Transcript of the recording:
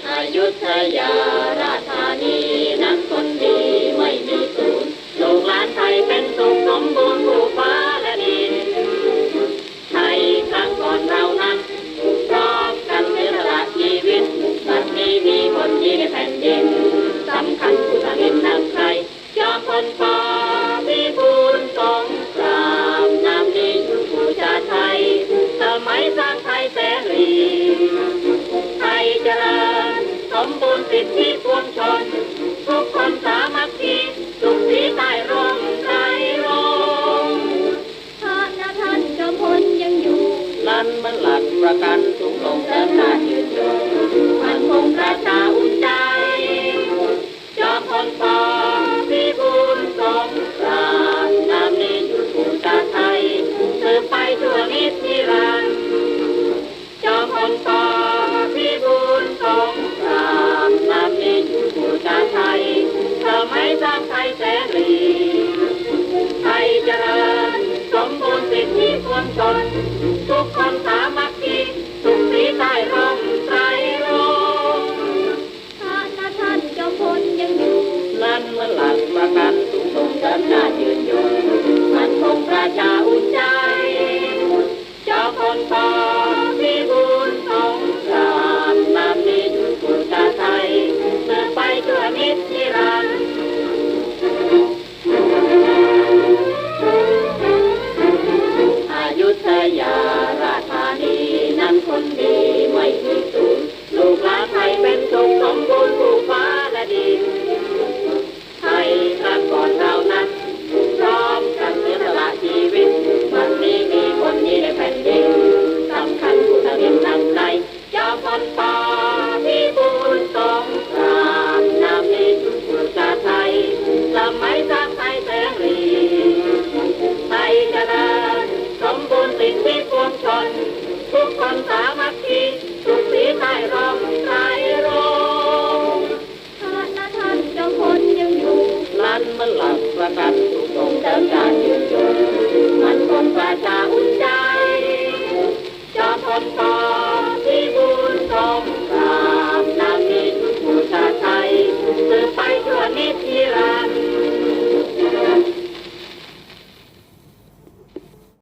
อยุธยาราชธานีนั้นคนดีไม่มีสูญลูกหลานไทยเป็นสุขสมบูรณ์ผู้ฟ้าและดินไทยครั้งก่อนเรานั้นพร้อมกันเสียสละชีวิตบัดนี้มีคนดีในแผ่นดินสำคัญผู้ทวินนักใครยอมคนฟ้ามีบุญสงครามน้ำดีอยู่ผู้ชาติไทยสมัยสร้างไทยเสรีไทยเจริญสมบูรณ์สิทธิปวงชนทุกคนสามัคคีสุขสีใต้ร่มไทยร่มพระนาท่านจอมพลยังอยู่ลั่นมันหลักประกันทุกลงเดินหน้ายืนยงมันคงประชาอุ่นใจจอมพลปพิบูลสงครามน้ำนี้อยู่ผู้ชาติไทยสืบไปชั่วนิจนิรันดร์จอมพลปพิบูลสงครามน้ำนี้อยู่ผู้ชาติไทยสมัยสร้างไทยเสรีไทยเจริญสมบูรณ์สิทธิปวงชนทุกคนสามัคคีสุขสีใต้ร่มไทยร่มพระนาท่านจอมพลยังอยู่ลั่นมันหลักประกันทุกลงเดินหน้ายืนยงมันคงประชาอุ่นใจจอมพลปพิบูลสงครามน้ำนี้อยู่ผู้ชาติไทยสืบไปชั่วนิจนิรันดร์อยุธยาราชธานีนั้นคนดีไม่มีสูญลูกหลานไทยเป็นสุขสมบูรณ์